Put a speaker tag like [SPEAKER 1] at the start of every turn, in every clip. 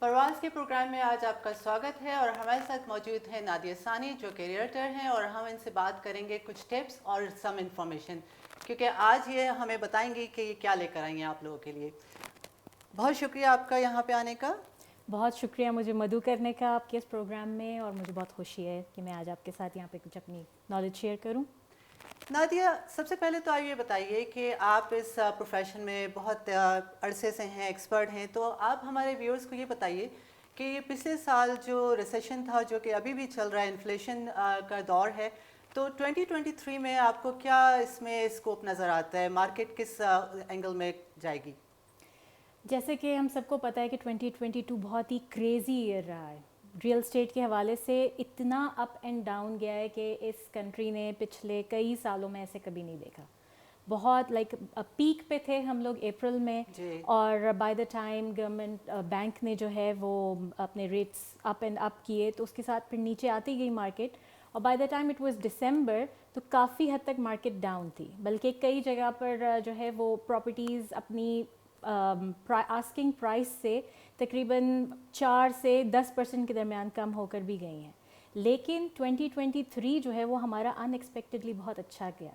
[SPEAKER 1] پرواز کے پروگرام میں آج آپ کا سواگت ہے اور ہمارے ساتھ موجود ہیں نادیہ ثانی جو کہ ریئلٹر ہیں اور ہم ان سے بات کریں گے کچھ ٹپس اور سم انفارمیشن کیونکہ آج یہ ہمیں بتائیں گی کہ یہ کیا لے کر آئی ہیں آپ لوگوں کے لیے. بہت شکریہ آپ کا یہاں پہ آنے کا.
[SPEAKER 2] بہت شکریہ مجھے مدعو کرنے کا آپ کے اس پروگرام میں، اور مجھے بہت خوشی ہے کہ میں آج آپ کے ساتھ یہاں پہ کچھ اپنی نالج شیئر کروں.
[SPEAKER 1] نادیہ، سب سے پہلے تو آپ یہ بتائیے کہ آپ اس پروفیشن میں بہت عرصے سے ہیں، ایکسپرٹ ہیں، تو آپ ہمارے ویورز کو یہ بتائیے کہ یہ پچھلے سال جو ریسیشن تھا جو کہ ابھی بھی چل رہا ہے، انفلیشن کا دور ہے، تو 2023 میں آپ کو کیا اس میں اسکوپ نظر آتا ہے؟ مارکیٹ کس اینگل میں جائے گی؟
[SPEAKER 2] جیسے کہ ہم سب کو پتہ ہے کہ 2022 بہت ہی کریزی ایئر رہا ہے. ریئل اسٹیٹ کے حوالے سے اتنا اپ اینڈ ڈاؤن گیا ہے کہ اس کنٹری نے پچھلے کئی سالوں میں ایسے کبھی نہیں دیکھا. بہت پیک پہ تھے ہم لوگ اپریل میں،
[SPEAKER 1] جی.
[SPEAKER 2] اور by the time government bank نے جو ہے وہ اپنے ریٹس اپ اینڈ اپ کیے تو اس کے ساتھ پھر نیچے آتی گئی مارکیٹ، اور by the time it was December تو کافی حد تک مارکیٹ ڈاؤن تھی. بلکہ کئی جگہ پر جو ہے وہ پراپرٹیز اپنی آسکنگ پرائس سے تقریباً 4 سے 10% کے درمیان کم ہو کر بھی گئی ہیں. لیکن 2023 جو ہے وہ ہمارا ان ایکسپیکٹڈلی بہت اچھا گیا.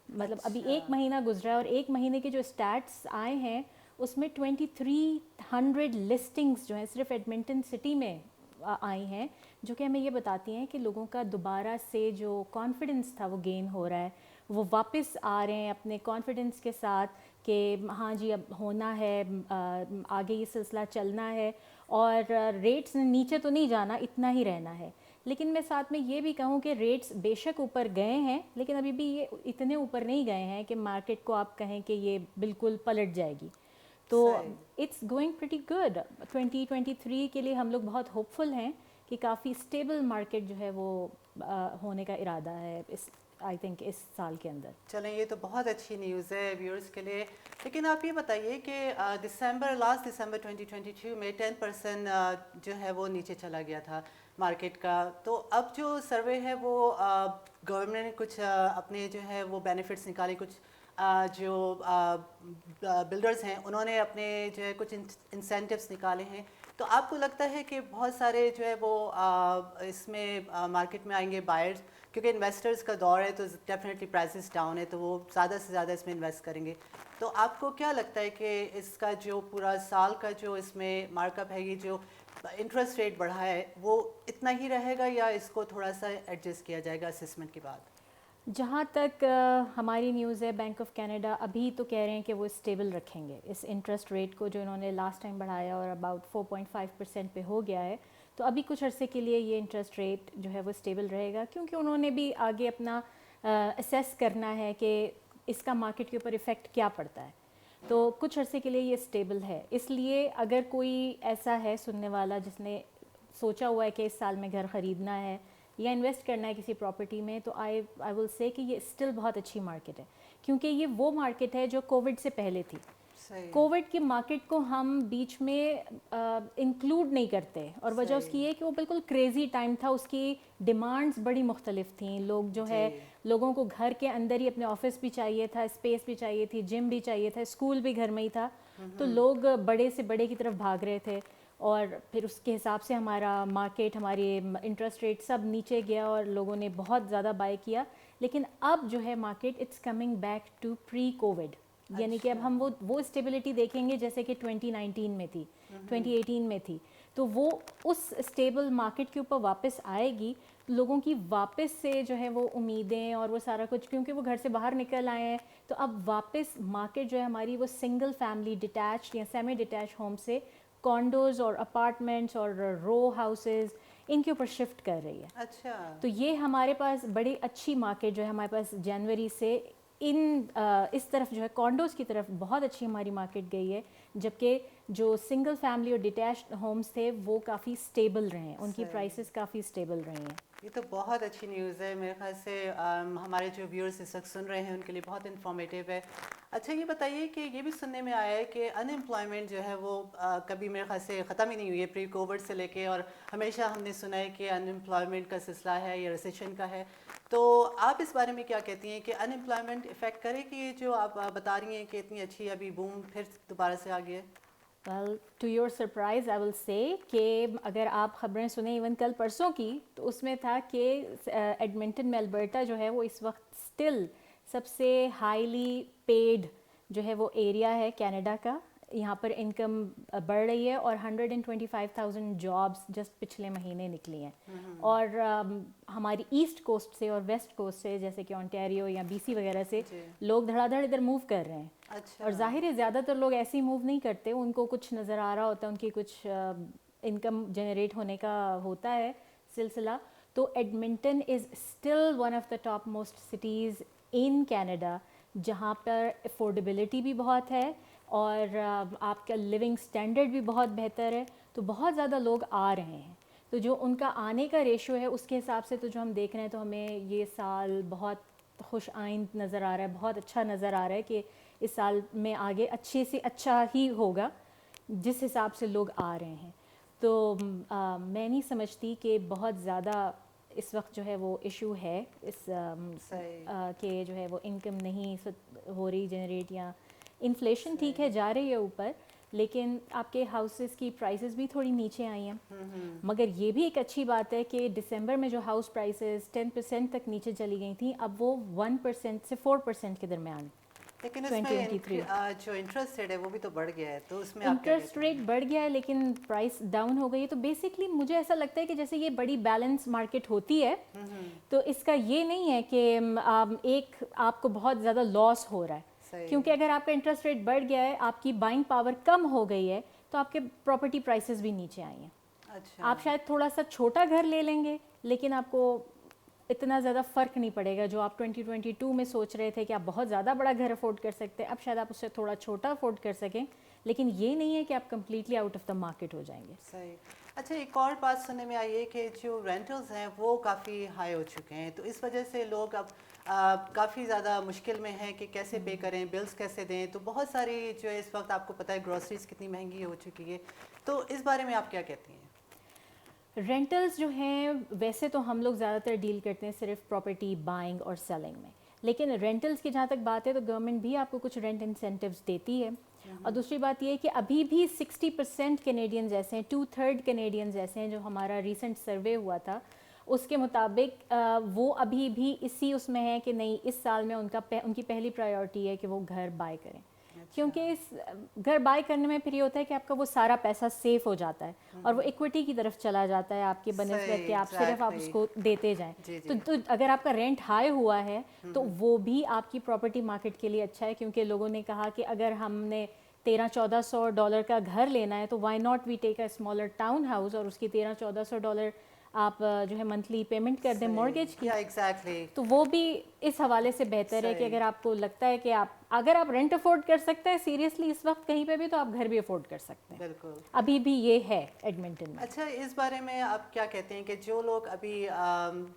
[SPEAKER 2] مطلب ابھی ایک مہینہ گزرا ہے اور ایک مہینے کے جو اسٹیٹس آئے ہیں اس میں 2300 لسٹنگز جو ہیں صرف ایڈمنٹن سٹی میں آئی ہیں، جو کہ ہمیں یہ بتاتی ہیں کہ لوگوں کا دوبارہ سے جو کانفیڈنس تھا وہ گین ہو رہا ہے. وہ واپس آ رہے ہیں اپنے کانفیڈنس کے ساتھ کہ ہاں جی اب ہونا ہے، آگے یہ سلسلہ چلنا ہے، اور ریٹس نیچے تو نہیں جانا، اتنا ہی رہنا ہے. لیکن میں ساتھ میں یہ بھی کہوں کہ ریٹس بے شک اوپر گئے ہیں لیکن ابھی بھی یہ اتنے اوپر نہیں گئے ہیں کہ مارکیٹ کو آپ کہیں کہ یہ بالکل پلٹ جائے گی. تو اٹس گوئنگ پریٹی گڈ. 2023 کے لیے ہم لوگ بہت ہوپ فل ہیں کہ کافی اسٹیبل مارکیٹ جو ہے وہ ہونے کا ارادہ ہے آئی تھنک اس سال کے اندر.
[SPEAKER 1] چلیں، یہ تو بہت اچھی نیوز ہے ویورز کے لیے. لیکن آپ یہ بتائیے کہ لاسٹ دسمبر 2022 میں 10% جو ہے وہ نیچے چلا گیا تھا مارکیٹ کا. تو اب جو سروے ہے وہ گورنمنٹ نے کچھ اپنے جو ہے وہ بینیفٹس نکالے، کچھ جو بلڈرز ہیں انہوں نے اپنے جو ہے کچھ انسینٹیوز نکالے ہیں. تو آپ کو لگتا ہے کہ بہت سارے جو ہے وہ اس میں مارکیٹ میں آئیں گے بائرز، کیونکہ انویسٹرز کا دور ہے تو ڈیفینیٹلی پرائسز ڈاؤن ہے تو وہ زیادہ سے زیادہ اس میں انویسٹ کریں گے. تو آپ کو کیا لگتا ہے کہ اس کا جو پورا سال کا جو اس میں مارک اپ ہے، یہ جو انٹرسٹ ریٹ بڑھا ہے وہ اتنا ہی رہے گا یا اس کو تھوڑا سا ایڈجسٹ کیا جائے گا اسسمنٹ کے بعد؟
[SPEAKER 2] جہاں تک ہماری نیوز ہے، بینک آف کینیڈا ابھی تو کہہ رہے ہیں کہ وہ اسٹیبل رکھیں گے اس انٹرسٹ ریٹ کو جو انہوں نے لاسٹ ٹائم بڑھایا اور اباؤٹ 4.5% پہ ہو گیا ہے. تو ابھی کچھ عرصے کے لیے یہ انٹرسٹ ریٹ جو ہے وہ اسٹیبل رہے گا، کیونکہ انہوں نے بھی آگے اپنا اسیس کرنا ہے کہ اس کا مارکیٹ کے اوپر ایفیکٹ کیا پڑتا ہے. تو کچھ عرصے کے لیے یہ اسٹیبل ہے. اس لیے اگر کوئی ایسا ہے سننے والا جس نے سوچا ہوا ہے کہ اس سال میں گھر خریدنا ہے یا انویسٹ کرنا ہے کسی پراپرٹی میں، تو آئی ول سے کہ یہ اسٹل بہت اچھی مارکیٹ ہے، کیونکہ یہ وہ مارکیٹ ہے جو کووڈ سے پہلے تھی. کووڈ کی مارکیٹ کو ہم بیچ میں انکلوڈ نہیں کرتے، اور وجہ اس کی یہ کہ وہ بالکل کریزی ٹائم تھا. اس کی ڈیمانڈز بڑی مختلف تھیں. لوگ جو ہے لوگوں کو گھر کے اندر ہی اپنے آفس بھی چاہیے تھا، اسپیس بھی چاہیے تھی، جم بھی چاہیے تھا، اسکول بھی گھر میں ہی تھا. تو لوگ بڑے سے بڑے کی طرف بھاگ رہے تھے، اور پھر اس کے حساب سے ہمارا مارکیٹ، ہماری انٹرسٹ ریٹ سب نیچے گیا اور لوگوں نے بہت زیادہ بائی کیا. لیکن اب جو ہے market it's coming back to pre COVID, یعنی کہ اب ہم وہ اسٹیبلٹی دیکھیں گے جیسے کہ 2019 میں تھی، 2018 میں تھی. تو وہ اس اسٹیبل مارکیٹ کے اوپر واپس آئے گی. لوگوں کی واپس سے جو ہے وہ امیدیں اور وہ سارا کچھ، کیونکہ وہ گھر سے باہر نکل آئے ہیں، تو اب واپس مارکیٹ جو ہے ہماری وہ سنگل فیملی ڈیٹیچ یا سیمی ڈیٹیچ ہوم سے کانڈوز اور اپارٹمنٹس اور رو ہاؤسز ان کے اوپر شفٹ کر رہی ہے.
[SPEAKER 1] اچھا.
[SPEAKER 2] تو یہ ہمارے پاس بڑی اچھی مارکیٹ جو ہے ہمارے پاس جنوری سے اس طرف جو ہے کانڈوز کی طرف بہت اچھی ہماری مارکیٹ گئی ہے، جبکہ جو سنگل فیملی اور ڈیٹیچڈ ہومز تھے وہ کافی سٹیبل رہے ہیں، ان کی پرائسز کافی سٹیبل رہی ہیں.
[SPEAKER 1] یہ تو بہت اچھی نیوز ہے. میرے خیال سے ہمارے جو ویورز اس وقت سن رہے ہیں ان کے لیے بہت انفارمیٹیو ہے. اچھا، یہ بتائیے کہ یہ بھی سننے میں آیا ہے کہ ان امپلائمنٹ جو ہے وہ کبھی میرے خیال سے ختم ہی نہیں ہوئی ہے پری کووڈ سے لے کے، اور ہمیشہ ہم نے سنا ہے کہ ان امپلائمنٹ کا سلسلہ ہے یا ریسیشن کا ہے. تو آپ اس بارے میں کیا کہتی ہیں کہ ان امپلائمنٹ افیکٹ کرے کہ یہ جو آپ بتا رہی ہیں کہ اتنی اچھی ابھی بوم پھر دوبارہ سے آ گئی ہے؟
[SPEAKER 2] ویل ٹو یور سرپرائز آئی ول سے کہ اگر آپ خبریں سنیں ایون کل پرسوں کی تو اس میں تھا کہ ایڈمنٹن میں البرٹا جو ہے وہ اس وقت اسٹل سب سے ہائیلی پیڈ جو ہے وہ ایریا ہے کینیڈا کا. یہاں پر انکم بڑھ رہی ہے اور 125,000 جابس جسٹ پچھلے مہینے نکلی ہیں. اور ہماری ایسٹ کوسٹ سے اور ویسٹ کوسٹ سے جیسے کہ آنٹیریو یا بی سی وغیرہ سے لوگ دھڑا دھڑ ادھر موو کر رہے ہیں. اور ظاہر ہے زیادہ تر لوگ ایسے ہی موو نہیں کرتے, ان کو کچھ نظر آ رہا ہوتا ہے, ان کی کچھ انکم جنریٹ ہونے کا ہوتا ہے سلسلہ. تو Edmonton is still one of the top most cities in Canada جہاں پر افورڈیبلٹی بھی بہت ہے اور آپ کا لیونگ اسٹینڈرڈ بھی بہت بہتر ہے. تو بہت زیادہ لوگ آ رہے ہیں. تو جو ان کا آنے کا ریشو ہے اس کے حساب سے تو جو ہم دیکھ رہے ہیں تو ہمیں یہ سال بہت خوش آئند نظر آ رہا ہے, بہت اچھا نظر آ رہا ہے کہ اس سال میں آگے اچھے سے اچھا ہی ہوگا جس حساب سے لوگ آ رہے ہیں. تو میں نہیں سمجھتی کہ بہت زیادہ اس وقت جو ہے وہ ایشو ہے اس کہ جو ہے وہ انکم نہیں ہو رہی جنریٹ, یا انفلیشن ٹھیک ہے جا رہی ہے اوپر, لیکن آپ کے ہاؤسز کی پرائسز بھی تھوڑی نیچے آئی ہیں. مگر یہ بھی ایک اچھی بات ہے کہ دسمبر میں جو ہاؤس پرائسز 10% تک نیچے چلی گئی تھیں اب وہ 1% سے 4% کے درمیان.
[SPEAKER 1] لیکن اس میں جو انٹرسٹ ریٹ ہے وہ بھی تو بڑھ گیا ہے, تو اس میں آپ کیا
[SPEAKER 2] انٹرسٹ ریٹ بڑھ گیا ہے لیکن پرائس ڈاؤن ہو گئی ہے. تو بیسکلی مجھے ایسا لگتا ہے کہ جیسے یہ بڑی بیلنس مارکیٹ ہوتی ہے تو اس کا یہ نہیں ہے کہ ایک آپ کو بہت زیادہ لاس ہو رہا ہے, کیونکہ اگر آپ کا انٹرسٹ ریٹ بڑھ گیا ہے, آپ کی بائنگ پاور کم ہو گئی ہے, تو آپ کے پراپرٹی پرائسز بھی نیچے آئی ہیں. آپ شاید تھوڑا سا چھوٹا گھر لے لیں گے لیکن آپ کو اتنا زیادہ فرق نہیں پڑے گا. جو آپ 2022 میں سوچ رہے تھے کہ آپ بہت زیادہ بڑا گھر افورڈ کر سکتے ہیں, اب شاید آپ اس سے تھوڑا چھوٹا افورڈ کر سکیں, لیکن یہ نہیں ہے کہ آپ completely out of the market ہو جائیں گے.
[SPEAKER 1] صحیح. اچھا, ایک اور بات سننے میں آئی ہے کہ جو رینٹلز ہیں وہ کافی ہائی ہو چکے ہیں, تو اس وجہ سے لوگ اب کافی زیادہ مشکل میں ہیں کہ کیسے پے کریں, بلز کیسے دیں. تو بہت ساری جو ہے اس وقت آپ کو پتہ ہے گروسریز کتنی مہنگی ہو چکی ہے, تو اس بارے میں آپ کیا کہتی ہیں؟
[SPEAKER 2] رینٹلز جو ہیں ویسے تو ہم لوگ زیادہ تر ڈیل کرتے ہیں صرف پراپرٹی بائنگ اور سیلنگ میں, لیکن رینٹلز کی جہاں تک بات ہے تو گورنمنٹ بھی آپ کو کچھ رینٹ انسینٹیوز دیتی ہے. اور دوسری بات یہ ہے کہ ابھی بھی 60% کینیڈینز ایسے ہیں, 2/3 کینیڈینز ایسے ہیں, جو ہمارا ریسنٹ سروے ہوا تھا اس کے مطابق وہ ابھی بھی اسی اس میں ہے کہ نہیں اس سال میں ان کی پہلی پرائیورٹی ہے کہ وہ گھر بائی کریں. کیونکہ اس گھر بائی کرنے میں پھر یہ ہوتا ہے کہ آپ کا وہ سارا پیسہ سیف ہو جاتا ہے اور وہ ایکویٹی کی طرف چلا جاتا ہے آپ کے بنسبت کہ آپ صرف آپ اس کو دیتے جائیں. تو اگر آپ کا رینٹ ہائی ہوا ہے تو وہ بھی آپ کی پراپرٹی مارکیٹ کے لیے اچھا ہے, کیونکہ لوگوں نے کہا کہ اگر ہم نے $1300-1400 کا گھر لینا ہے تو why not we take a smaller town house اور اس کی $1300-1400 آپ جو ہے منتھلی پیمنٹ کر دیں مارگیج کی. تو وہ بھی اس حوالے سے بہتر ہے کہ اگر آپ کو لگتا ہے کہ اگر آپ رینٹ افورڈ کر سکتے ہیں سیریسلی اس وقت کہیں پہ بھی, تو آپ گھر بھی افورڈ کر سکتے ہیں.
[SPEAKER 1] بالکل,
[SPEAKER 2] ابھی بھی یہ ہے ایڈمنٹن میں.
[SPEAKER 1] اچھا, اس بارے میں آپ کیا کہتے ہیں کہ جو لوگ ابھی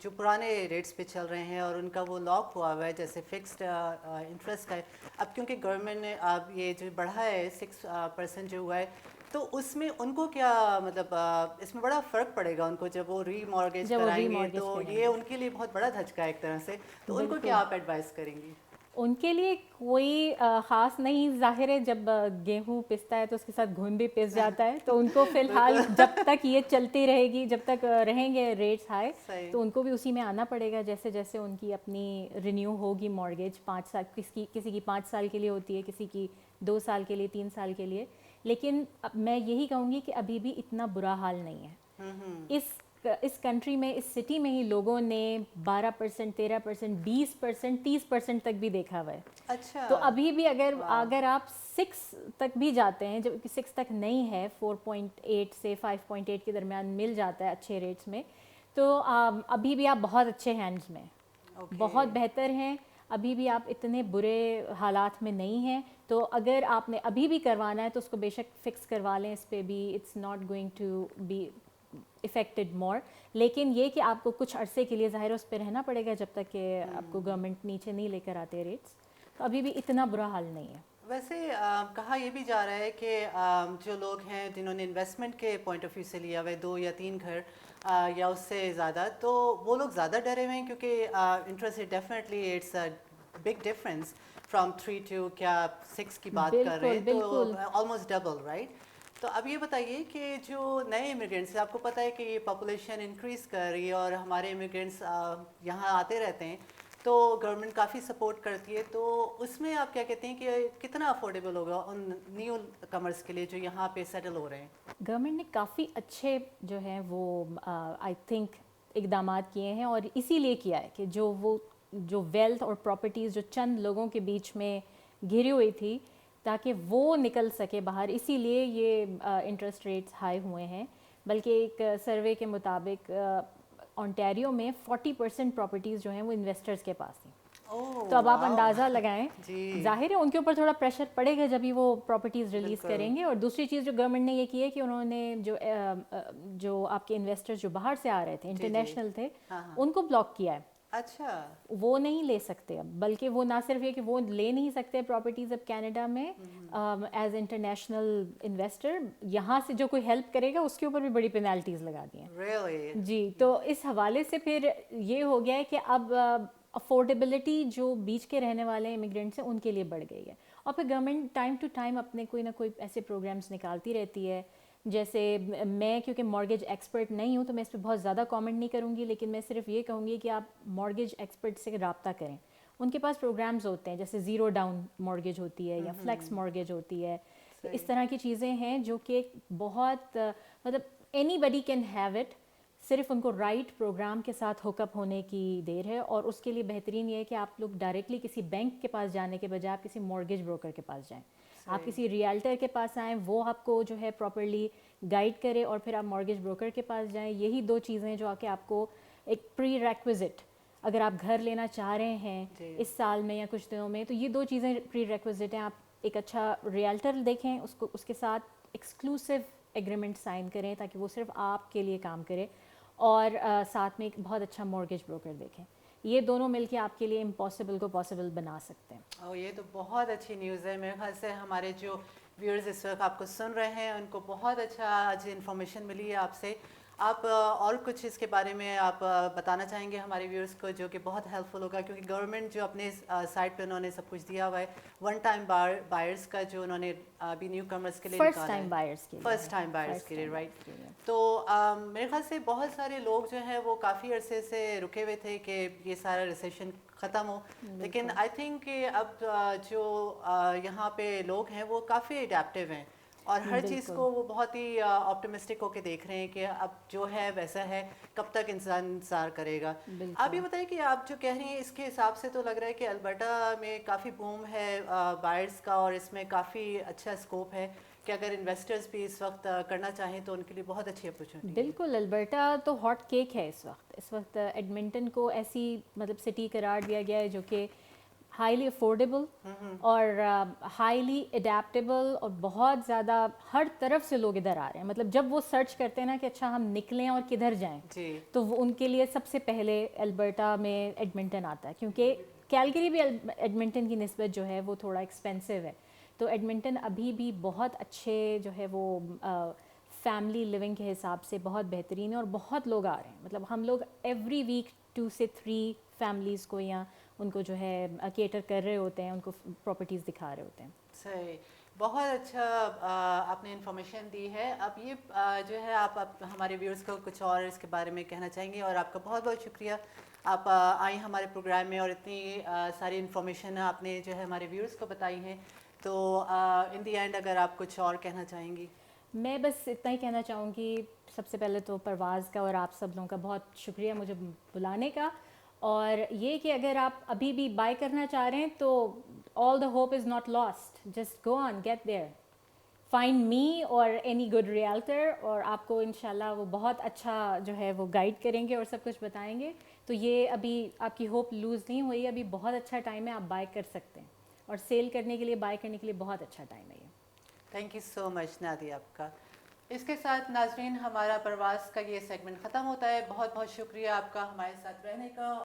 [SPEAKER 1] جو پرانے ریٹس پہ چل رہے ہیں اور ان کا وہ لاک ہوا ہوا ہے جیسے فکسڈ انٹرسٹ کا ہے, اب کیونکہ گورنمنٹ نے اب یہ جو بڑھا ہے 6% جو ہوا ہے, تو اس میں ان کو کیا مطلب اس میں بڑا فرق پڑے گا ان کو جب وہ ری مارگیج کرائیں گے, تو یہ ان کے لیے بہت بڑا دھچکا ہے ایک طرح سے. تو ان کو کیا آپ ایڈوائز کریں گی؟
[SPEAKER 2] ان کے لیے کوئی خاص نہیں. ظاہر ہے جب گیہوں پستا ہے تو اس کے ساتھ گھن بھی پس جاتا ہے, تو ان کو فی الحال جب تک یہ چلتی رہے گی, جب تک رہیں گے ریٹس ہائی, تو ان کو بھی اسی میں آنا پڑے گا. جیسے جیسے ان کی اپنی رینیو ہوگی مارگیج 5 سال, کسی کی 5 سال کے لیے ہوتی ہے, کسی کی 2 سال کے لیے, 3 سال کے لیے. لیکن میں یہی کہوں گی کہ ابھی بھی اتنا برا حال نہیں ہے. اس کنٹری میں, اس سٹی میں ہی لوگوں نے 12%, 13%, 20%, 30% تک بھی دیکھا ہوا ہے.
[SPEAKER 1] اچھا,
[SPEAKER 2] تو ابھی بھی اگر آپ 6 تک بھی جاتے ہیں, جب کہ 6 تک نہیں ہے, 4.8 سے 5.8 کے درمیان مل جاتا ہے اچھے ریٹس میں, تو ابھی بھی آپ بہت اچھے ہینڈز میں, بہت بہتر ہیں. ابھی بھی آپ اتنے برے حالات میں نہیں ہیں. تو اگر آپ نے ابھی بھی کروانا ہے تو اس کو بے شک فکس کروا لیں, اس پہ بھی it's not going to be affected more. لیکن یہ کہ آپ کو کچھ عرصے کے لیے ظاہر اس پہ رہنا پڑے گا جب تک کہ آپ کو گورنمنٹ نیچے نہیں لے کر آتے ریٹس. تو ابھی بھی اتنا برا حال نہیں ہے.
[SPEAKER 1] ویسے کہا یہ بھی جا رہا ہے کہ جو لوگ ہیں جنہوں نے انویسٹمنٹ کے پوائنٹ آف ویو سے لیا ہوا ہے 2 یا 3 گھر یا اس سے زیادہ, تو وہ لوگ زیادہ ڈرے ہوئے ہیں کیونکہ interest rate definitely it's a big difference from 3 to 6 کی بات کر رہے ہیں, تو آلموسٹ ڈبل, رائٹ. تو اب یہ بتائیے کہ جو نئے امیگرینٹس آپ کو پتہ ہے کہ یہ پاپولیشن انکریز کر رہی ہے اور ہمارے امیگرینٹس یہاں آتے رہتے ہیں تو گورنمنٹ کافی سپورٹ کرتی ہے، تو اس میں آپ کیا کہتے ہیں کہ کتنا افورڈیبل ہوگا ان نیو کمرس کے لیے جو یہاں پہ سیٹل ہو رہے ہیں؟
[SPEAKER 2] گورنمنٹ نے کافی اچھے جو ہیں وہ آئی تھنک اقدامات کیے ہیں، اور اسی لیے کیا ہے کہ جو ویلتھ اور پراپرٹیز جو چند لوگوں کے بیچ میں گھری ہوئی تھی تاکہ وہ نکل سکے باہر، اسی لیے یہ انٹرسٹ ریٹس ہائی ہوئے ہیں. بلکہ ایک سروے کے مطابق اونٹیریو میں 40% پراپرٹیز جو ہیں وہ انویسٹرز کے پاس تھیں. تو اب آپ اندازہ لگائیں،
[SPEAKER 1] جی
[SPEAKER 2] ظاہر ہے ان کے اوپر تھوڑا پریشر پڑے گا جب ہی وہ پراپرٹیز ریلیز کریں گے. اور دوسری چیز جو گورنمنٹ نے یہ کی ہے کہ انہوں نے جو آپ کے انویسٹرز جو باہر سے آ رہے تھے، انٹرنیشنل تھے، ان کو بلاک کیا ہے.
[SPEAKER 1] اچھا
[SPEAKER 2] وہ نہیں لے سکتے اب، بلکہ وہ نہ صرف یہ کہ وہ لے نہیں سکتے پراپرٹیز اب کینیڈا میں ایز انٹرنیشنل انویسٹر، یہاں سے جو کوئی ہیلپ کرے گا اس کے اوپر بھی بڑی پینالٹیز لگا دی ہیں.
[SPEAKER 1] ریئلی
[SPEAKER 2] جی، تو اس حوالے سے پھر یہ ہو گیا ہے کہ اب افورڈیبلٹی جو بیچ کے رہنے والے امیگرینٹس ہیں ان کے لیے بڑھ گئی ہے. اور پھر گورنمنٹ ٹائم ٹو ٹائم اپنے کوئی نہ کوئی ایسے پروگرامس نکالتی رہتی ہے. جیسے میں کیونکہ مارگیج ایکسپرٹ نہیں ہوں تو میں اس پہ بہت زیادہ کامنٹ نہیں کروں گی، لیکن میں صرف یہ کہوں گی کہ آپ مارگیج ایکسپرٹ سے رابطہ کریں. ان کے پاس پروگرامز ہوتے ہیں، جیسے زیرو ڈاؤن مارگیج ہوتی ہے یا فلیکس مارگیج ہوتی ہے. اس طرح کی چیزیں ہیں جو کہ بہت مطلب anybody can have it, صرف ان کو رائٹ پروگرام کے ساتھ ہوک اپ ہونے کی دیر ہے. اور اس کے لیے بہترین یہ ہے کہ آپ لوگ ڈائریکٹلی کسی بینک کے پاس جانے کے بجائے آپ کسی مارگیج بروکر کے پاس جائیں، آپ کسی ریئلٹر کے پاس آئیں، وہ آپ کو جو ہے پراپرلی گائیڈ کرے، اور پھر آپ مارگیج بروکر کے پاس جائیں. یہی دو چیزیں جو کہ آپ کو ایک پری ریکوزٹ، اگر آپ گھر لینا چاہ رہے ہیں اس سال میں یا کچھ دنوں میں، تو یہ دو چیزیں پری ریکوزٹ ہیں. آپ ایک اچھا ریئلٹر دیکھیں، اس کے ساتھ ایکسکلوسیو ایگریمنٹ سائن کریں تاکہ وہ صرف آپ کے لیے کام کرے، اور ساتھ میں ایک بہت اچھا مارگیج بروکر دیکھیں. یہ دونوں مل کے آپ کے لیے امپاسبل کو پاسبل بنا سکتے ہیں.
[SPEAKER 1] او یہ تو بہت اچھی نیوز ہے. میرے خیال سے ہمارے جو ویورز اس وقت آپ کو سن رہے ہیں ان کو بہت اچھا آج انفارمیشن ملی ہے آپ سے. آپ اور کچھ اس کے بارے میں آپ بتانا چاہیں گے ہمارے ویورز کو جو کہ بہت ہیلپ فل ہوگا، کیونکہ گورنمنٹ جو اپنے سائٹ پہ انہوں نے سب کچھ دیا ہوا ہے ون ٹائم بائرس کا جو انہوں نے ابھی نیو کمرس کے لیے
[SPEAKER 2] فرسٹ
[SPEAKER 1] نکالا
[SPEAKER 2] ٹائم
[SPEAKER 1] ہے،
[SPEAKER 2] بائرس کے لیے،
[SPEAKER 1] فرسٹ ٹائم بائرس کے لیے، رائٹ. تو میرے خیال سے بہت سارے لوگ جو ہیں وہ کافی عرصے سے رکے ہوئے تھے کہ یہ سارا ریسیشن ختم ہو، لیکن آئی تھنک کہ اب جو یہاں پہ لوگ ہیں وہ کافی اڈیپٹیو ہیں اور ہر چیز کو وہ بہت ہی آپٹمسٹک ہو کے دیکھ رہے ہیں کہ اب جو ہے ویسا ہے، کب تک انسان انتظار کرے گا. آپ یہ بتائیں کہ آپ جو کہہ رہی ہیں اس کے حساب سے تو لگ رہا ہے کہ البرٹا میں کافی بوم ہے بائرس کا، اور اس میں کافی اچھا اسکوپ ہے کہ اگر انویسٹرز بھی اس وقت کرنا چاہیں تو ان کے لیے بہت اچھی اپرچونیٹی ہے.
[SPEAKER 2] بالکل، البرٹا تو ہاٹ کیک ہے اس وقت ایڈمنٹن کو ایسی مطلب سٹی قرار دیا گیا ہے جو کہ ہائیلی افورڈیبل اور ہائیلی اڈیپٹیبل، اور بہت زیادہ ہر طرف سے لوگ ادھر آ رہے ہیں. مطلب جب وہ سرچ کرتے ہیں نا کہ اچھا ہم نکلیں اور کدھر جائیں، تو وہ ان کے لیے سب سے پہلے البرٹا میں ایڈمنٹن آتا ہے، کیونکہ کیلگری بھی ایڈمنٹن کی نسبت جو ہے وہ تھوڑا ایکسپینسو ہے. تو ایڈمنٹن ابھی بھی بہت اچھے جو ہے وہ فیملی لیونگ کے حساب سے بہت بہترین ہے، اور بہت لوگ آ رہے ہیں. مطلب ہم لوگ ایوری ویک 2 سے 3 فیملیز کو یا ان کو جو ہے کیٹر کر رہے ہوتے ہیں، ان کو پراپرٹیز دکھا رہے ہوتے ہیں.
[SPEAKER 1] صحیح، بہت اچھا آپ نے انفارمیشن دی ہے. اب یہ جو ہے آپ ہمارے ویورز کو کچھ اور اس کے بارے میں کہنا چاہیں گے؟ اور آپ کا بہت بہت شکریہ، آپ آئیں ہمارے پروگرام میں اور اتنی ساری انفارمیشن آپ نے جو ہے ہمارے ویورز کو بتائی ہیں. تو ان دی اینڈ اگر آپ کچھ اور کہنا چاہیں گی؟
[SPEAKER 2] میں بس اتنا ہی کہنا چاہوں گی، سب سے پہلے تو پرواز کا اور آپ سب لوگوں کا بہت شکریہ مجھے بلانے کا. اور یہ کہ اگر آپ ابھی بھی بائی کرنا چاہ رہے ہیں تو all the hope is not lost, just go on, get there, find me or any good realtor, اور آپ کو انشاءاللہ وہ بہت اچھا جو ہے وہ گائیڈ کریں گے اور سب کچھ بتائیں گے. تو یہ ابھی آپ کی ہوپ لوز نہیں ہوئی، ابھی بہت اچھا ٹائم ہے، آپ بائی کر سکتے ہیں، اور سیل کرنے کے لیے، بائی کرنے کے لیے بہت اچھا ٹائم ہے یہ.
[SPEAKER 1] تھینک یو سو مچ نادی آپ کا. اس کے ساتھ ناظرین ہمارا پرواز کا یہ سیگمنٹ ختم ہوتا ہے. بہت بہت شکریہ آپ کا ہمارے ساتھ رہنے کا.